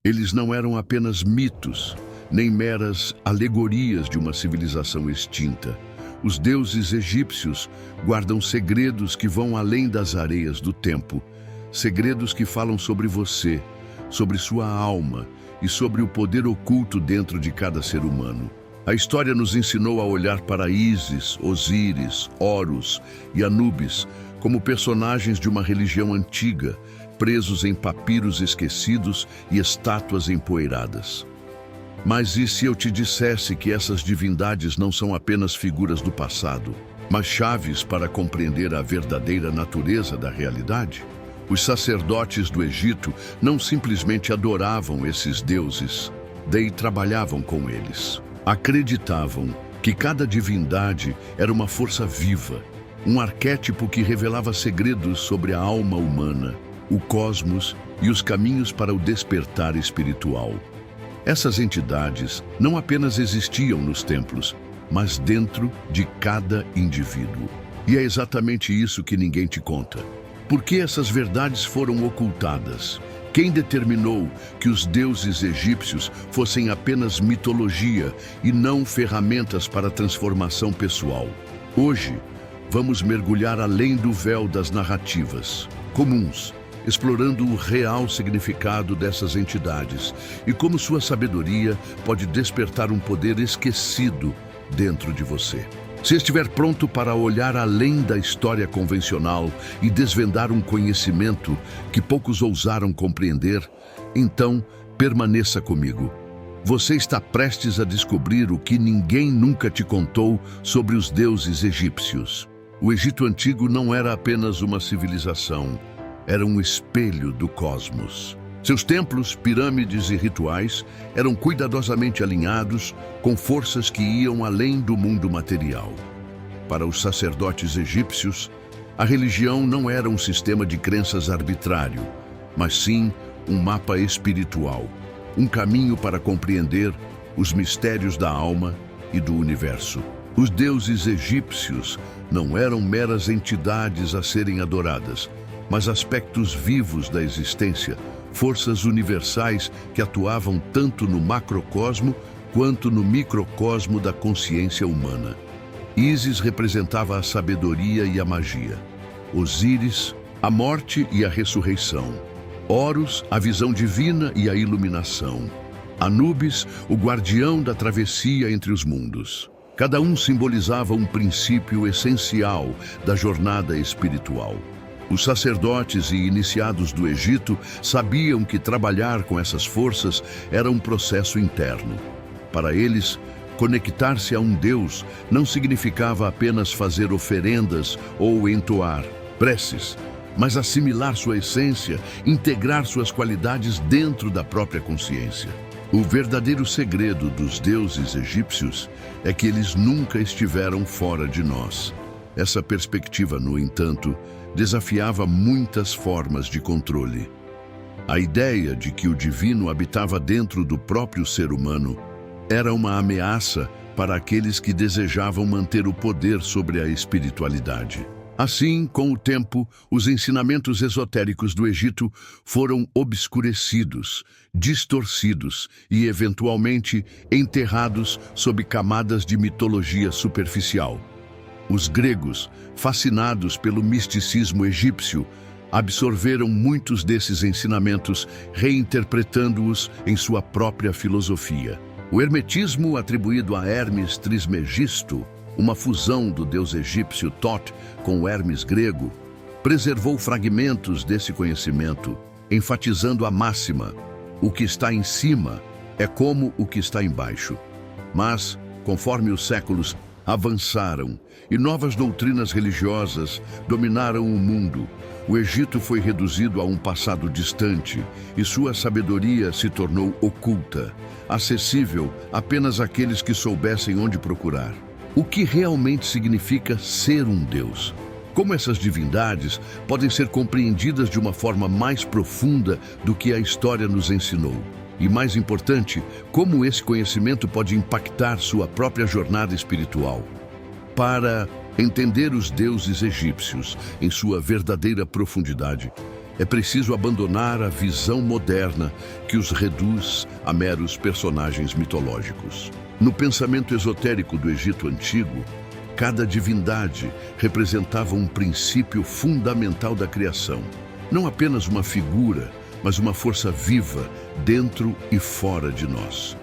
Eles não eram apenas mitos, nem meras alegorias de uma civilização extinta. Os deuses egípcios guardam segredos que vão além das areias do tempo, segredos que falam sobre você, sobre sua alma e sobre o poder oculto dentro de cada ser humano. A história nos ensinou a olhar para Ísis, Osíris, Horus e Anubis como personagens de uma religião antiga, presos em papiros esquecidos e estátuas empoeiradas. Mas e se eu te dissesse que essas divindades não são apenas figuras do passado, mas chaves para compreender a verdadeira natureza da realidade? Os sacerdotes do Egito não simplesmente adoravam esses deuses, daí trabalhavam com eles. Acreditavam que cada divindade era uma força viva, um arquétipo que revelava segredos sobre a alma humana, o cosmos e os caminhos para o despertar espiritual. Essas entidades não apenas existiam nos templos, mas dentro de cada indivíduo. E é exatamente isso que ninguém te conta. Por que essas verdades foram ocultadas? Quem determinou que os deuses egípcios fossem apenas mitologia e não ferramentas para a transformação pessoal? Hoje, vamos mergulhar além do véu das narrativas comuns, explorando o real significado dessas entidades e como sua sabedoria pode despertar um poder esquecido dentro de você. Se estiver pronto para olhar além da história convencional e desvendar um conhecimento que poucos ousaram compreender, então permaneça comigo. Você está prestes a descobrir o que ninguém nunca te contou sobre os deuses egípcios. O Egito Antigo não era apenas uma civilização, era um espelho do cosmos. Seus templos, pirâmides e rituais eram cuidadosamente alinhados com forças que iam além do mundo material. Para os sacerdotes egípcios, a religião não era um sistema de crenças arbitrário, mas sim um mapa espiritual, um caminho para compreender os mistérios da alma e do universo. Os deuses egípcios não eram meras entidades a serem adoradas, mas aspectos vivos da existência, forças universais que atuavam tanto no macrocosmo quanto no microcosmo da consciência humana. Ísis representava a sabedoria e a magia. Osíris, a morte e a ressurreição. Horus, a visão divina e a iluminação. Anubis, o guardião da travessia entre os mundos. Cada um simbolizava um princípio essencial da jornada espiritual. Os sacerdotes e iniciados do Egito sabiam que trabalhar com essas forças era um processo interno. Para eles, conectar-se a um Deus não significava apenas fazer oferendas ou entoar preces, mas assimilar sua essência, integrar suas qualidades dentro da própria consciência. O verdadeiro segredo dos deuses egípcios é que eles nunca estiveram fora de nós. Essa perspectiva, no entanto, desafiava muitas formas de controle. A ideia de que o divino habitava dentro do próprio ser humano era uma ameaça para aqueles que desejavam manter o poder sobre a espiritualidade. Assim, com o tempo, os ensinamentos esotéricos do Egito foram obscurecidos, distorcidos e, eventualmente, enterrados sob camadas de mitologia superficial. Os gregos, fascinados pelo misticismo egípcio, absorveram muitos desses ensinamentos, reinterpretando-os em sua própria filosofia. O hermetismo, atribuído a Hermes Trismegisto, uma fusão do deus egípcio Thoth com o Hermes grego, preservou fragmentos desse conhecimento, enfatizando a máxima: o que está em cima é como o que está embaixo. Mas, conforme os séculos avançaram e novas doutrinas religiosas dominaram o mundo, o Egito foi reduzido a um passado distante e sua sabedoria se tornou oculta, acessível apenas àqueles que soubessem onde procurar. O que realmente significa ser um Deus? Como essas divindades podem ser compreendidas de uma forma mais profunda do que a história nos ensinou? E mais importante, como esse conhecimento pode impactar sua própria jornada espiritual? Para entender os deuses egípcios em sua verdadeira profundidade, É preciso abandonar a visão moderna que os reduz a meros personagens mitológicos. No pensamento esotérico do Egito Antigo, cada divindade representava um princípio fundamental da criação. Não apenas uma figura, mas uma força viva dentro e fora de nós.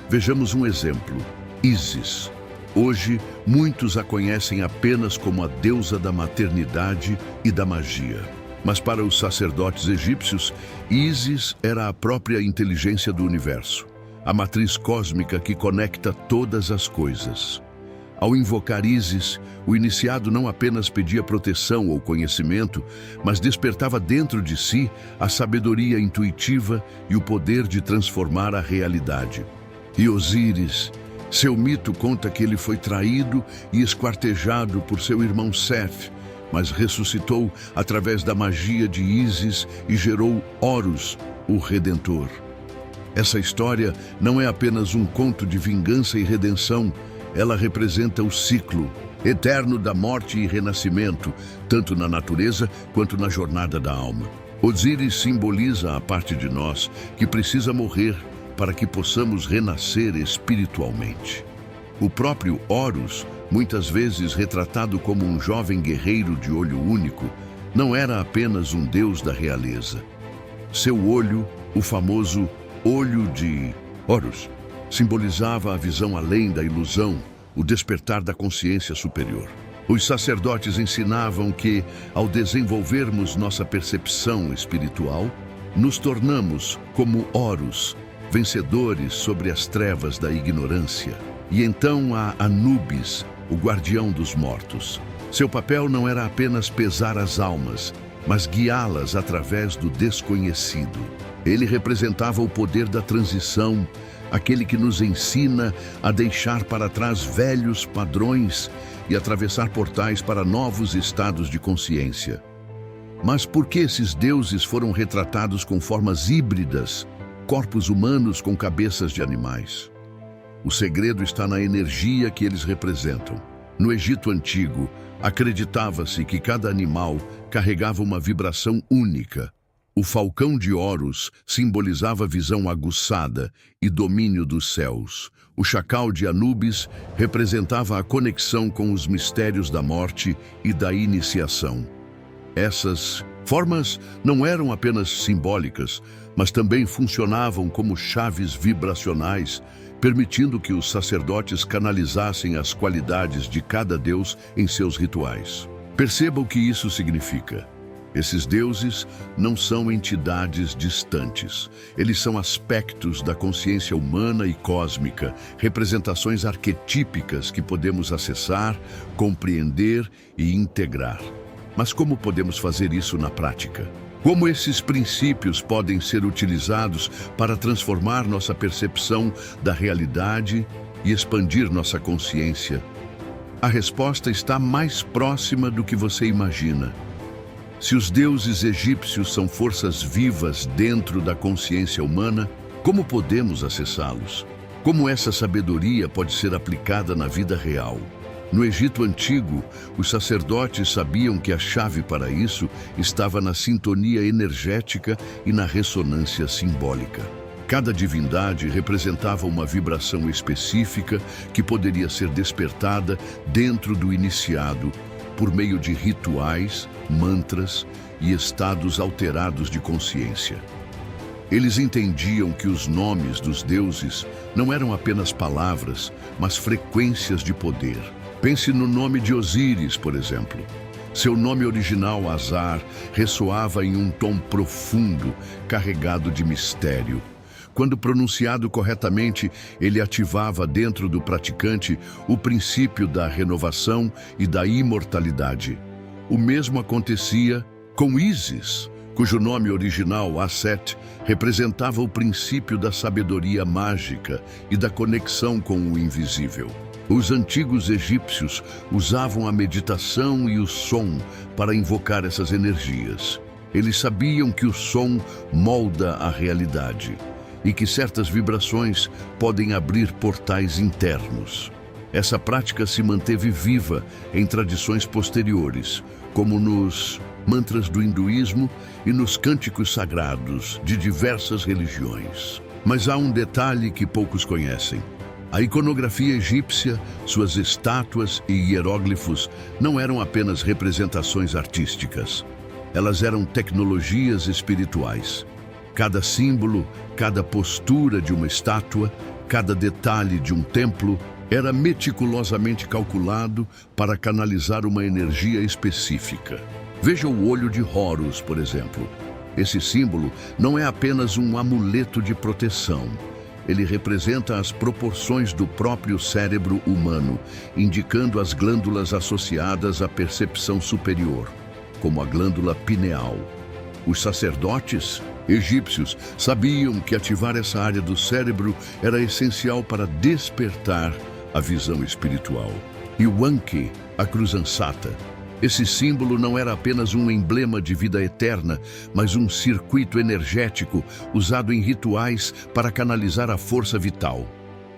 Vejamos um exemplo: Ísis. Hoje, muitos a conhecem apenas como a deusa da maternidade e da magia. Mas para os sacerdotes egípcios, Ísis era a própria inteligência do universo, a matriz cósmica que conecta todas as coisas. Ao invocar Ísis, o iniciado não apenas pedia proteção ou conhecimento, mas despertava dentro de si a sabedoria intuitiva e o poder de transformar a realidade. E Osíris, seu mito conta que ele foi traído e esquartejado por seu irmão Seth, mas ressuscitou através da magia de Ísis e gerou Horus, o Redentor. Essa história não é apenas um conto de vingança e redenção, ela representa o ciclo eterno da morte e renascimento, tanto na natureza quanto na jornada da alma. Osíris simboliza a parte de nós que precisa morrer para que possamos renascer espiritualmente. O próprio Horus, muitas vezes retratado como um jovem guerreiro de olho único, não era apenas um deus da realeza. Seu olho, o famoso olho de Horus, simbolizava a visão além da ilusão, o despertar da consciência superior. Os sacerdotes ensinavam que, ao desenvolvermos nossa percepção espiritual, nos tornamos como Horus, vencedores sobre as trevas da ignorância. E então há Anubis, o guardião dos mortos. Seu papel não era apenas pesar as almas, mas guiá-las através do desconhecido. Ele representava o poder da transição, aquele que nos ensina a deixar para trás velhos padrões e atravessar portais para novos estados de consciência. Mas por que esses deuses foram retratados com formas híbridas, corpos humanos com cabeças de animais? O segredo está na energia que eles representam. No Egito Antigo, acreditava-se que cada animal carregava uma vibração única. O falcão de Horus simbolizava visão aguçada e domínio dos céus. O chacal de Anubis representava a conexão com os mistérios da morte e da iniciação. Essas formas não eram apenas simbólicas, mas também funcionavam como chaves vibracionais, permitindo que os sacerdotes canalizassem as qualidades de cada deus em seus rituais. Perceba o que isso significa. Esses deuses não são entidades distantes. Eles são aspectos da consciência humana e cósmica, representações arquetípicas que podemos acessar, compreender e integrar. Mas como podemos fazer isso na prática? Como esses princípios podem ser utilizados para transformar nossa percepção da realidade e expandir nossa consciência? A resposta está mais próxima do que você imagina. Se os deuses egípcios são forças vivas dentro da consciência humana, como podemos acessá-los? Como essa sabedoria pode ser aplicada na vida real? No Egito Antigo, os sacerdotes sabiam que a chave para isso estava na sintonia energética e na ressonância simbólica. Cada divindade representava uma vibração específica que poderia ser despertada dentro do iniciado por meio de rituais, mantras e estados alterados de consciência. Eles entendiam que os nomes dos deuses não eram apenas palavras, mas frequências de poder. Pense no nome de Osíris, por exemplo. Seu nome original, Azar, ressoava em um tom profundo, carregado de mistério. Quando pronunciado corretamente, ele ativava dentro do praticante o princípio da renovação e da imortalidade. O mesmo acontecia com Ísis, cujo nome original, Aset, representava o princípio da sabedoria mágica e da conexão com o invisível. Os antigos egípcios usavam a meditação e o som para invocar essas energias. Eles sabiam que o som molda a realidade e que certas vibrações podem abrir portais internos. Essa prática se manteve viva em tradições posteriores, como nos mantras do hinduísmo e nos cânticos sagrados de diversas religiões. Mas há um detalhe que poucos conhecem. A iconografia egípcia, suas estátuas e hieróglifos não eram apenas representações artísticas. Elas eram tecnologias espirituais. Cada símbolo, cada postura de uma estátua, cada detalhe de um templo era meticulosamente calculado para canalizar uma energia específica. Veja o olho de Horus, por exemplo. Esse símbolo não é apenas um amuleto de proteção. Ele representa as proporções do próprio cérebro humano, indicando as glândulas associadas à percepção superior, como a glândula pineal. Os sacerdotes egípcios sabiam que ativar essa área do cérebro era essencial para despertar a visão espiritual. E o Anki, a cruz ansata, esse símbolo não era apenas um emblema de vida eterna, mas um circuito energético usado em rituais para canalizar a força vital.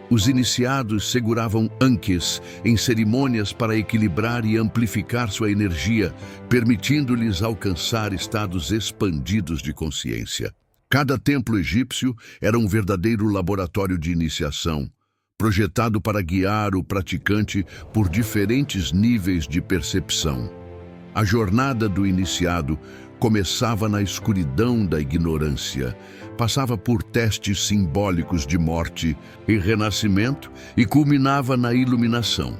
Os iniciados seguravam Ankis em cerimônias para equilibrar e amplificar sua energia, permitindo-lhes alcançar estados expandidos de consciência. Cada templo egípcio era um verdadeiro laboratório de iniciação, projetado para guiar o praticante por diferentes níveis de percepção. A jornada do iniciado começava na escuridão da ignorância, passava por testes simbólicos de morte e renascimento e culminava na iluminação,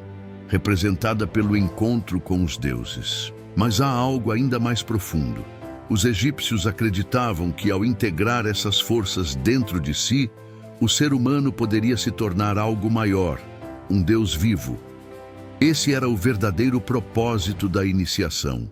representada pelo encontro com os deuses. Mas há algo ainda mais profundo. Os egípcios acreditavam que, ao integrar essas forças dentro de si, o ser humano poderia se tornar algo maior, um Deus vivo. Esse era o verdadeiro propósito da iniciação: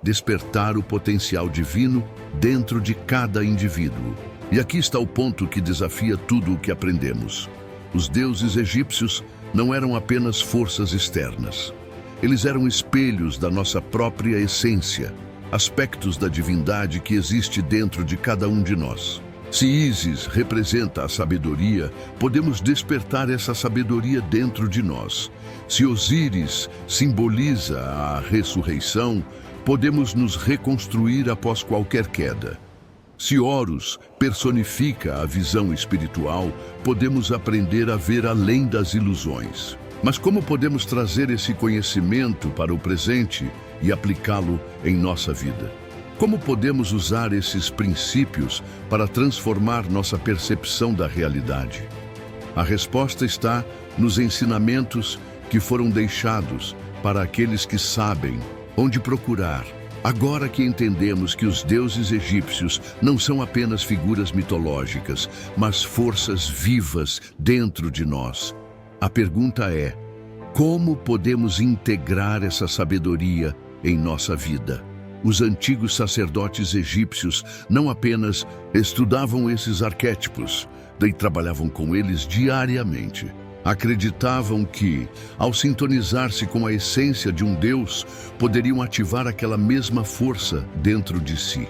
despertar o potencial divino dentro de cada indivíduo. E aqui está o ponto que desafia tudo o que aprendemos. Os deuses egípcios não eram apenas forças externas. Eles eram espelhos da nossa própria essência, aspectos da divindade que existe dentro de cada um de nós. Se Ísis representa a sabedoria, podemos despertar essa sabedoria dentro de nós. Se Osíris simboliza a ressurreição, podemos nos reconstruir após qualquer queda. Se Horus personifica a visão espiritual, podemos aprender a ver além das ilusões. Mas como podemos trazer esse conhecimento para o presente e aplicá-lo em nossa vida? Como podemos usar esses princípios para transformar nossa percepção da realidade? A resposta está nos ensinamentos que foram deixados para aqueles que sabem onde procurar. Agora que entendemos que os deuses egípcios não são apenas figuras mitológicas, mas forças vivas dentro de nós, a pergunta é: como podemos integrar essa sabedoria em nossa vida? Os antigos sacerdotes egípcios não apenas estudavam esses arquétipos, daí trabalhavam com eles diariamente. Acreditavam que, ao sintonizar-se com a essência de um Deus, poderiam ativar aquela mesma força dentro de si.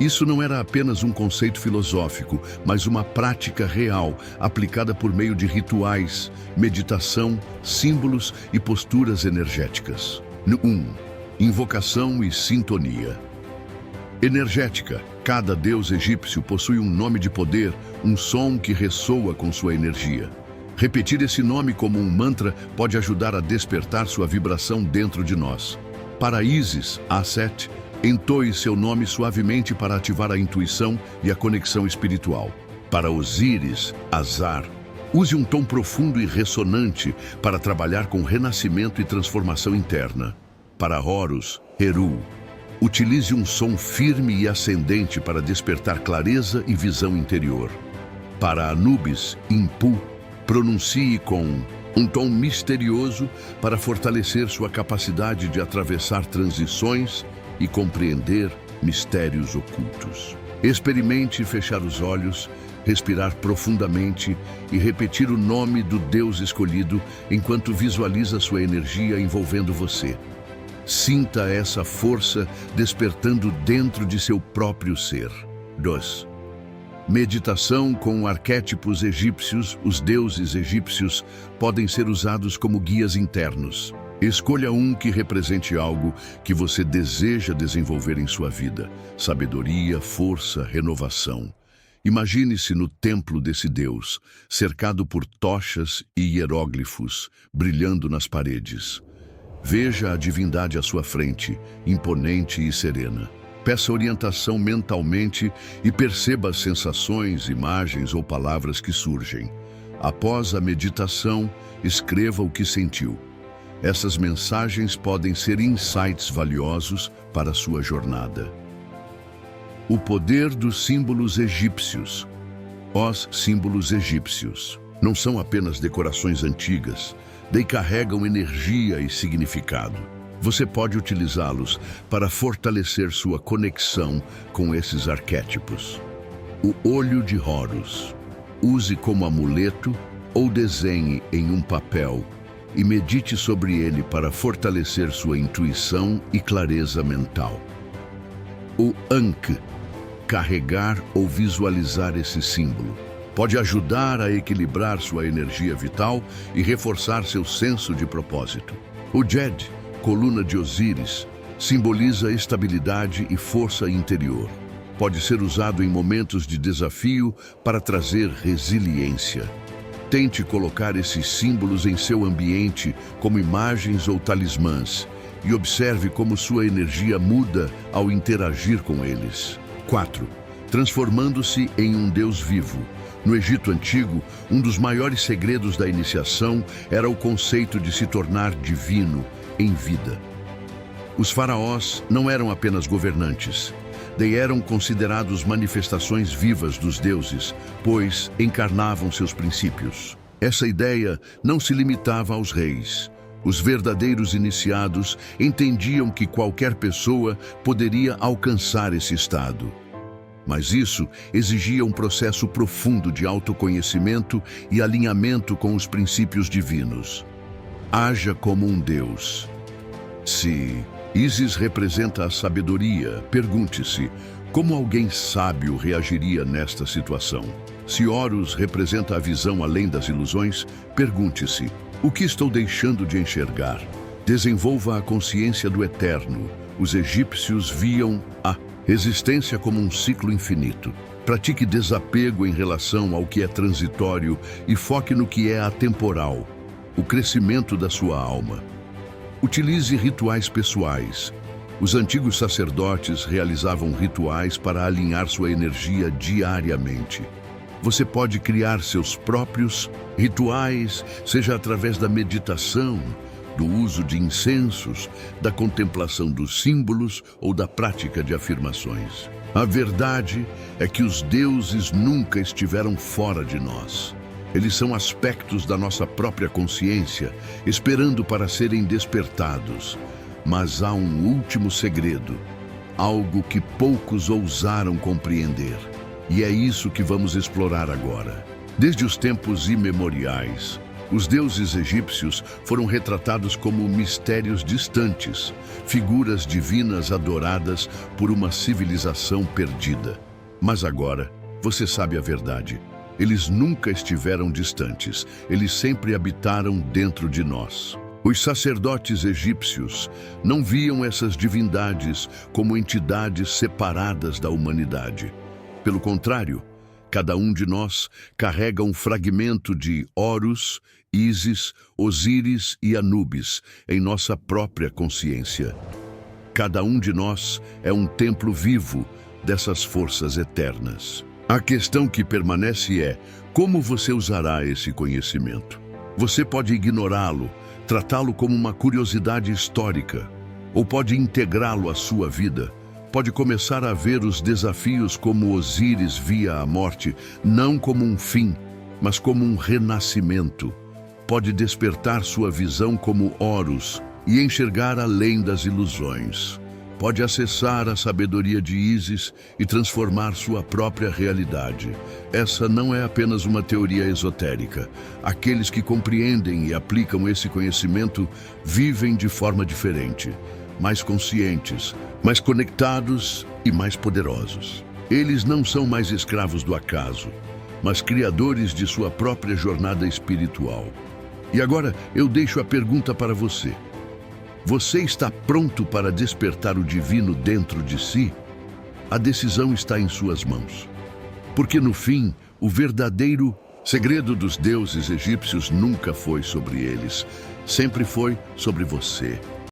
Isso não era apenas um conceito filosófico, mas uma prática real, aplicada por meio de rituais, meditação, símbolos e posturas energéticas. 1. Invocação e sintonia. Energética. Cada deus egípcio possui um nome de poder, um som que ressoa com sua energia. Repetir esse nome como um mantra pode ajudar a despertar sua vibração dentro de nós. Para Ísis, Aset, entoe seu nome suavemente para ativar a intuição e a conexão espiritual. Para Osíris, Azar, use um tom profundo e ressonante para trabalhar com renascimento e transformação interna. Para Horus, Heru, utilize um som firme e ascendente para despertar clareza e visão interior. Para Anubis, Impu, pronuncie com um tom misterioso para fortalecer sua capacidade de atravessar transições e compreender mistérios ocultos. Experimente fechar os olhos, respirar profundamente e repetir o nome do Deus escolhido enquanto visualiza sua energia envolvendo você. Sinta essa força despertando dentro de seu próprio ser. 2. Meditação com arquétipos egípcios. Os deuses egípcios podem ser usados como guias internos. Escolha um que represente algo que você deseja desenvolver em sua vida: sabedoria, força, renovação. Imagine-se no templo desse Deus, cercado por tochas e hieróglifos, brilhando nas paredes. Veja a divindade à sua frente, imponente e serena. Peça orientação mentalmente e perceba as sensações, imagens ou palavras que surgem. Após a meditação, escreva o que sentiu. Essas mensagens podem ser insights valiosos para a sua jornada. O poder dos símbolos egípcios. Os símbolos egípcios não são apenas decorações antigas, daí carregam energia e significado. Você pode utilizá-los para fortalecer sua conexão com esses arquétipos. O olho de Horus. Use como amuleto ou desenhe em um papel e medite sobre ele para fortalecer sua intuição e clareza mental. O Ankh. Carregar ou visualizar esse símbolo pode ajudar a equilibrar sua energia vital e reforçar seu senso de propósito. O Djed, coluna de Osíris, simboliza estabilidade e força interior. Pode ser usado em momentos de desafio para trazer resiliência. Tente colocar esses símbolos em seu ambiente como imagens ou talismãs e observe como sua energia muda ao interagir com eles. 4. Transformando-se em um Deus vivo. No Egito Antigo, um dos maiores segredos da iniciação era o conceito de se tornar divino em vida. Os faraós não eram apenas governantes, eram considerados manifestações vivas dos deuses, pois encarnavam seus princípios. Essa ideia não se limitava aos reis. Os verdadeiros iniciados entendiam que qualquer pessoa poderia alcançar esse estado. Mas isso exigia um processo profundo de autoconhecimento e alinhamento com os princípios divinos. Haja como um Deus. Se Ísis representa a sabedoria, pergunte-se: como alguém sábio reagiria nesta situação? Se Horus representa a visão além das ilusões, pergunte-se: o que estou deixando de enxergar? Desenvolva a consciência do eterno. Os egípcios viam a existência como um ciclo infinito. Pratique desapego em relação ao que é transitório e foque no que é atemporal, o crescimento da sua alma. Utilize rituais pessoais. Os antigos sacerdotes realizavam rituais para alinhar sua energia diariamente. Você pode criar seus próprios rituais, seja através da meditação, do uso de incensos, da contemplação dos símbolos ou da prática de afirmações. A verdade é que os deuses nunca estiveram fora de nós. Eles são aspectos da nossa própria consciência, esperando para serem despertados. Mas há um último segredo, algo que poucos ousaram compreender. E é isso que vamos explorar agora. Desde os tempos imemoriais, os deuses egípcios foram retratados como mistérios distantes, figuras divinas adoradas por uma civilização perdida. Mas agora, você sabe a verdade. Eles nunca estiveram distantes, eles sempre habitaram dentro de nós. Os sacerdotes egípcios não viam essas divindades como entidades separadas da humanidade. Pelo contrário, cada um de nós carrega um fragmento de Horus, Ísis, Osíris e Anubis em nossa própria consciência. Cada um de nós é um templo vivo dessas forças eternas. A questão que permanece é: como você usará esse conhecimento? Você pode ignorá-lo, tratá-lo como uma curiosidade histórica, ou pode integrá-lo à sua vida. Pode começar a ver os desafios como Osíris via a morte, não como um fim, mas como um renascimento. Pode despertar sua visão como Horus e enxergar além das ilusões. Pode acessar a sabedoria de Ísis e transformar sua própria realidade. Essa não é apenas uma teoria esotérica. Aqueles que compreendem e aplicam esse conhecimento vivem de forma diferente, mais conscientes, mais conectados e mais poderosos. Eles não são mais escravos do acaso, mas criadores de sua própria jornada espiritual. E agora eu deixo a pergunta para você. Você está pronto para despertar o divino dentro de si? A decisão está em suas mãos. Porque no fim, o verdadeiro segredo dos deuses egípcios nunca foi sobre eles, sempre foi sobre você.